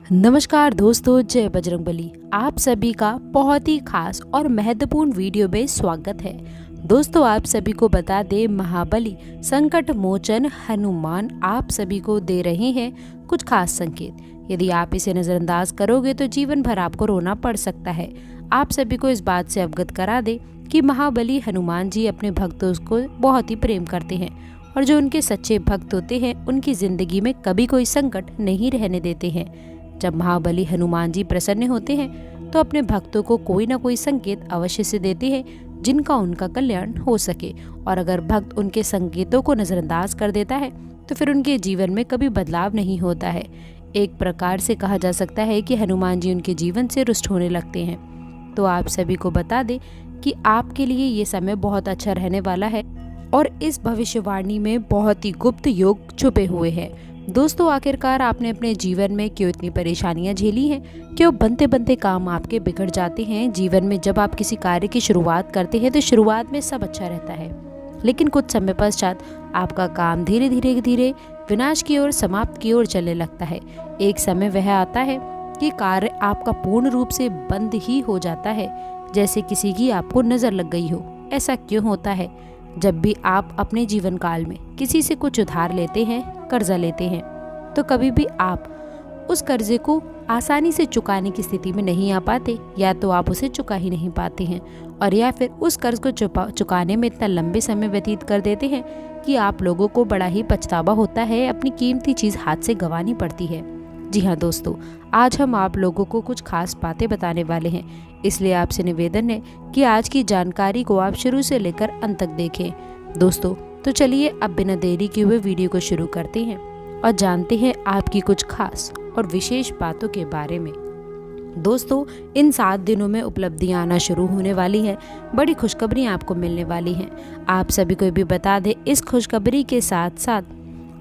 नमस्कार दोस्तों, जय बजरंगबली। आप सभी का बहुत ही खास और महत्वपूर्ण वीडियो में स्वागत है। दोस्तों, आप सभी को बता दें, महाबली संकट मोचन हनुमान आप सभी को दे रहे हैं कुछ खास संकेत। यदि आप इसे नजरअंदाज करोगे तो जीवन भर आपको रोना पड़ सकता है। आप सभी को इस बात से अवगत करा दें कि महाबली हनुमान जी अपने भक्तों को बहुत ही प्रेम करते हैं और जो उनके सच्चे भक्त होते हैं उनकी जिंदगी में कभी कोई संकट नहीं रहने देते हैं। जब महाबली हनुमान जी प्रसन्न होते हैं तो अपने भक्तों को कोई ना कोई संकेत अवश्य से देते हैं जिनका उनका कल्याण हो सके। और अगर भक्त उनके संकेतों को नजरअंदाज कर देता है तो फिर उनके जीवन में कभी बदलाव नहीं होता है। एक प्रकार से कहा जा सकता है कि हनुमान जी उनके जीवन से रुष्ट होने लगते हैं। तो आप सभी को बता दें कि आपके लिए ये समय बहुत अच्छा रहने वाला है और इस भविष्यवाणी में बहुत ही गुप्त योग छुपे हुए हैं। दोस्तों, आखिरकार आपने अपने जीवन में क्यों इतनी परेशानियां झेली हैं? क्यों बनते बनते काम आपके बिगड़ जाते हैं? जीवन में जब आप किसी कार्य की शुरुआत करते हैं तो शुरुआत में सब अच्छा रहता है, लेकिन कुछ समय पश्चात आपका काम धीरे धीरे विनाश की ओर, समाप्त की ओर चलने लगता है। एक समय वह आता है कि कार्य आपका पूर्ण रूप से बंद ही हो जाता है, जैसे किसी की आपको नजर लग गई हो। ऐसा क्यों होता है? जब भी आप अपने जीवन काल में किसी से कुछ उधार लेते हैं, कर्जा लेते हैं, तो कभी भी आप उस कर्जे को आसानी से चुकाने की स्थिति में नहीं आ पाते, या तो आप उसे चुका ही नहीं पाते हैं, और या फिर उस कर्ज को चुकाने में इतना लंबे समय व्यतीत कर देते हैं कि आप लोगों को बड़ा ही पछतावा होता है, अपनी कीमती चीज हाथ से गंवानी पड़ती है। जी हाँ दोस्तों, आज हम आप लोगों को कुछ खास बातें बताने वाले हैं, इसलिए आपसे निवेदन है कि आज की जानकारी को आप शुरू से लेकर अंत तक देखें। दोस्तों, तो चलिए अब बिना देरी किए हुए वीडियो को शुरू करते हैं और जानते हैं आपकी कुछ खास और विशेष बातों के बारे में। दोस्तों, इन 7 दिनों में उपलब्धियां आना शुरू होने वाली हैं, बड़ी खुशखबरियां आपको मिलने वाली हैं। आप सभी को भी बता दें, इस खुशखबरी के साथ साथ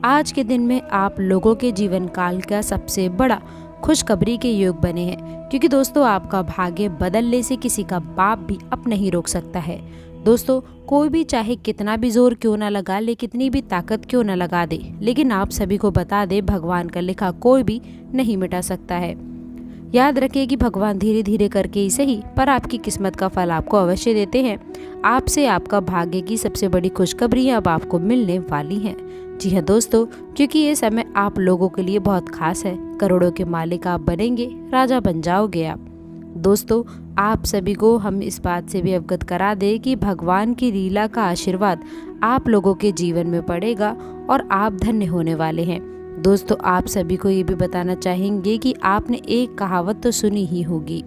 आज के दिन में आप लोगों के जीवन काल का सबसे बड़ा खुशखबरी के योग बने हैं, क्योंकि दोस्तों आपका भाग्य बदलने से किसी का बाप भी अब नहीं रोक सकता है। दोस्तों, कोई भी चाहे कितना भी जोर क्यों ना लगा ले, कितनी भी ताकत क्यों ना लगा दे, लेकिन आप सभी को बता दे, भगवान का लिखा कोई भी नहीं मिटा सकता है। याद रखिए कि भगवान धीरे धीरे करके ही सही, पर आपकी किस्मत का फल आपको अवश्य देते हैं। आपसे आपका भाग्य की सबसे बड़ी खुशखबरी अब आपको मिलने वाली है। जी हाँ दोस्तों, क्योंकि ये समय आप लोगों के लिए बहुत खास है। करोड़ों के मालिक आप बनेंगे, राजा बन जाओगे आप। दोस्तों, आप सभी को हम इस बात से भी अवगत करा दें कि भगवान की लीला का आशीर्वाद आप लोगों के जीवन में पड़ेगा और आप धन्य होने वाले हैं। दोस्तों, आप सभी को ये भी बताना चाहेंगे कि आपने एक कहावत तो सुनी ही होगी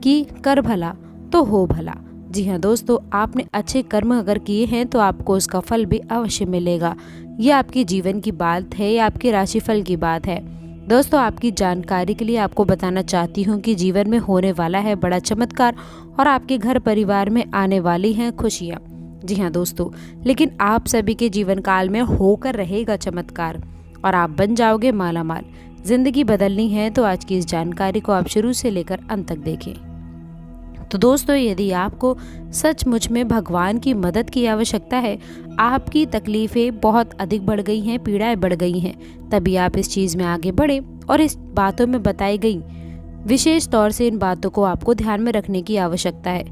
कि कर भला तो हो भला। जी हाँ दोस्तों, आपने अच्छे कर्म अगर किए हैं तो आपको उसका फल भी अवश्य मिलेगा। ये आपके जीवन की बात है या आपके राशिफल की बात है। दोस्तों, आपकी जानकारी के लिए आपको बताना चाहती हूँ कि जीवन में होने वाला है बड़ा चमत्कार और आपके घर परिवार में आने वाली हैं खुशियाँ। जी हाँ दोस्तों, लेकिन आप सभी के जीवन काल में होकर रहेगा चमत्कार और आप बन जाओगे मालामाल। जिंदगी बदलनी है तो आज की इस जानकारी को आप शुरू से लेकर अंत तक देखें। तो दोस्तों, यदि आपको सचमुच में भगवान की मदद की आवश्यकता है, आपकी तकलीफें बहुत अधिक बढ़ गई हैं, पीड़ाएं बढ़ गई हैं, तभी आप इस चीज़ में आगे बढ़े और इस बातों में बताई गई विशेष तौर से इन बातों को आपको ध्यान में रखने की आवश्यकता है।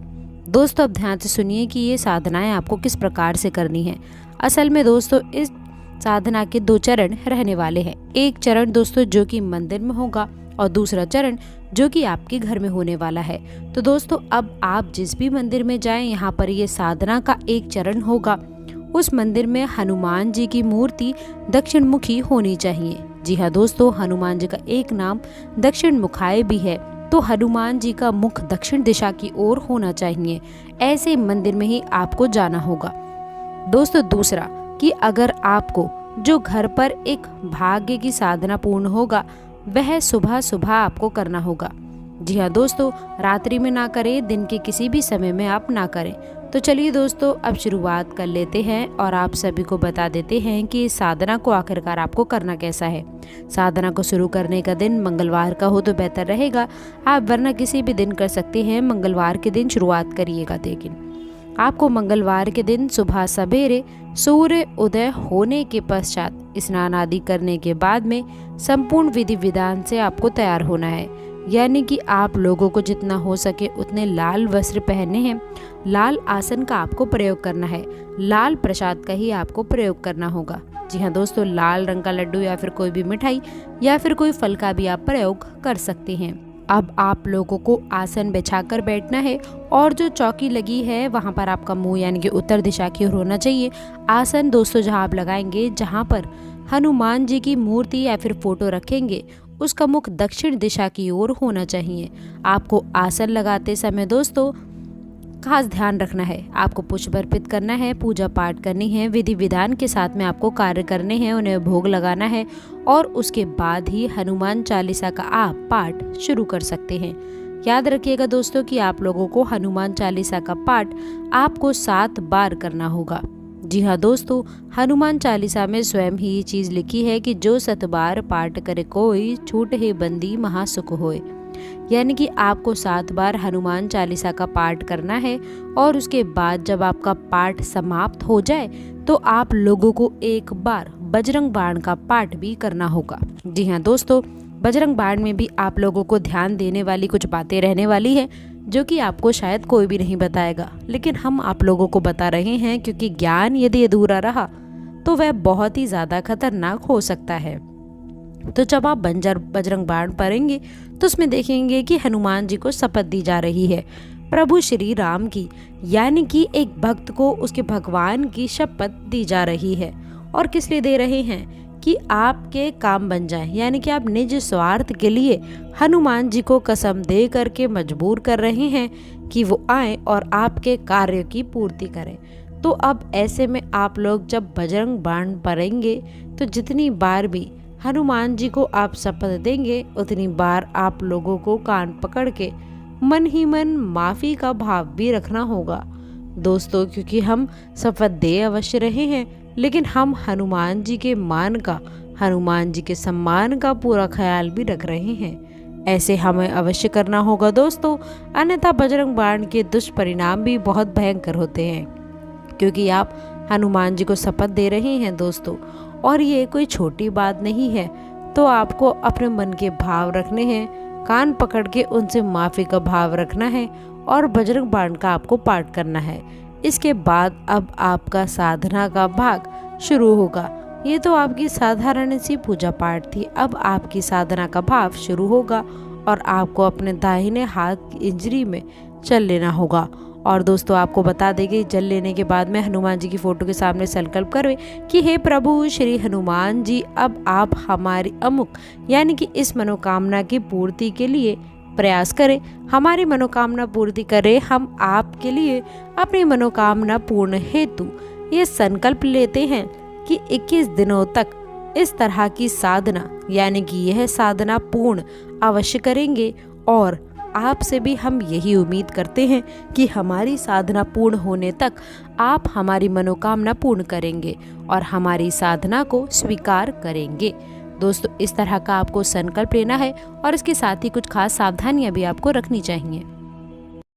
दोस्तों, अब ध्यान से सुनिए कि ये साधनाएं आपको किस प्रकार से करनी है। असल में दोस्तों, इस साधना के 2 चरण रहने वाले हैं। एक चरण दोस्तों जो कि मंदिर में होगा और दूसरा चरण जो कि आपके घर में होने वाला है। तो दोस्तों, अब आप जिस भी मंदिर में जाएं, यहाँ पर ये साधना का एक चरण होगा। उस मंदिर में हनुमान जी की मूर्ति दक्षिण मुखी होनी चाहिए। जी हाँ दोस्तों, हनुमान जी का एक नाम दक्षिण मुखाय भी है, तो हनुमान जी का मुख दक्षिण दिशा की ओर होना चाहिए। ऐसे मंदिर में ही आपको जाना होगा। दोस्तों, दूसरा कि अगर आपको जो घर पर एक भाग्य की साधना पूर्ण होगा, वह सुबह सुबह आपको करना होगा। जी हाँ दोस्तों, रात्रि में ना करें, दिन के किसी भी समय में आप ना करें। तो चलिए दोस्तों, अब शुरुआत कर लेते हैं और आप सभी को बता देते हैं कि इस साधना को आखिरकार आपको करना कैसा है। साधना को शुरू करने का दिन मंगलवार का हो तो बेहतर रहेगा, आप वरना किसी भी दिन कर सकते हैं। मंगलवार के दिन शुरुआत करिएगा। लेकिन आपको मंगलवार के दिन सुबह सवेरे सूर्य उदय होने के पश्चात स्नान आदि करने के बाद में संपूर्ण विधि विधान से आपको तैयार होना है। यानी कि आप लोगों को जितना हो सके उतने लाल वस्त्र पहनने हैं, लाल आसन का आपको प्रयोग करना है, लाल प्रसाद का ही आपको प्रयोग करना होगा। जी हाँ दोस्तों, लाल रंग का लड्डू या फिर कोई भी मिठाई या फिर कोई फल का भी आप प्रयोग कर सकते हैं। अब आप लोगों को आसन बिछाकर बैठना है और जो चौकी लगी है वहाँ पर आपका मुंह यानी कि उत्तर दिशा की ओर होना चाहिए। आसन दोस्तों जहाँ आप लगाएंगे, जहाँ पर हनुमान जी की मूर्ति या फिर फोटो रखेंगे, उसका मुख दक्षिण दिशा की ओर होना चाहिए। आपको आसन लगाते समय दोस्तों खास ध्यान रखना है, आपको पुष्प अर्पित करना है, पूजा पाठ करनी है, विधि विधान के साथ में आपको कार्य करने हैं, उन्हें भोग लगाना है और उसके बाद ही हनुमान चालीसा का आप पाठ शुरू कर सकते हैं। याद रखिएगा दोस्तों कि आप लोगों को हनुमान चालीसा का पाठ आपको 7 बार करना होगा। जी हाँ दोस्तों, हनुमान चालीसा में स्वयं ही ये चीज़ लिखी है कि जो 7 बार पाठ करे कोई, छूट है बंदी महासुख होए। यानी कि आपको 7 बार हनुमान चालीसा का पाठ करना है और उसके बाद जब आपका पाठ समाप्त हो जाए तो आप लोगों को एक बार बजरंग बाण का पाठ भी करना होगा। जी हाँ दोस्तों, बजरंग बाण में भी आप लोगों को ध्यान देने वाली कुछ बातें रहने वाली हैं जो कि आपको शायद कोई भी नहीं बताएगा, लेकिन हम आप लोगों को बता रहे हैं क्योंकि ज्ञान यदि अधूरा रहा तो वह बहुत ही ज़्यादा खतरनाक हो सकता है। तो जब आप बजरंग बाण पढ़ेंगे तो उसमें देखेंगे कि हनुमान जी को शपथ दी जा रही है प्रभु श्री राम की, यानी कि एक भक्त को उसके भगवान की शपथ दी जा रही है। और किस लिए दे रहे हैं? कि आपके काम बन जाए, यानी कि आप निज स्वार्थ के लिए हनुमान जी को कसम दे करके मजबूर कर रहे हैं कि वो आए और आपके कार्य की पूर्ति करें। तो अब ऐसे में आप लोग जब बजरंग बाण पढ़ेंगे तो जितनी बार भी हनुमान जी को आप शपथ देंगे उतनी बार आप लोगों को कान पकड़ के मन ही मन माफ़ी का भाव भी रखना होगा दोस्तों, क्योंकि हम शपथ दे अवश्य रहे हैं लेकिन हम हनुमान जी के मान का, हनुमान जी के सम्मान का पूरा ख्याल भी रख रहे हैं। ऐसे हमें अवश्य करना होगा दोस्तों, अन्यथा बजरंग बाण के दुष्परिणाम भी बहुत भयंकर होते हैं। क्योंकि आप हनुमान जी को शपथ दे रहे हैं दोस्तों, और ये कोई छोटी बात नहीं है। तो आपको अपने मन के भाव रखने हैं, कान पकड़ के उनसे माफ़ी का भाव रखना है और बजरंग बाण का आपको पाठ करना है। इसके बाद अब आपका साधना का भाग शुरू होगा। ये तो आपकी साधारण सी पूजा पाठ थी, अब आपकी साधना का भाव शुरू होगा और आपको अपने दाहिने हाथ की इंजरी में चल लेना होगा। और दोस्तों आपको बता देंगे, जल लेने के बाद में हनुमान जी की फोटो के सामने संकल्प करें कि हे प्रभु श्री हनुमान जी, अब आप हमारी अमुक यानी कि इस मनोकामना की पूर्ति के लिए प्रयास करें, हमारी मनोकामना पूर्ति करें। हम आपके लिए अपनी मनोकामना पूर्ण हेतु ये संकल्प लेते हैं कि 21 दिनों तक इस तरह की साधना यानी कि यह साधना पूर्ण अवश्य करेंगे। और आपसे भी हम यही उम्मीद करते हैं कि हमारी साधना पूर्ण होने तक आप हमारी मनोकामना पूर्ण करेंगे और हमारी साधना को स्वीकार करेंगे। दोस्तों इस तरह का आपको संकल्प लेना है और इसके साथ ही कुछ खास सावधानियां भी आपको रखनी चाहिए।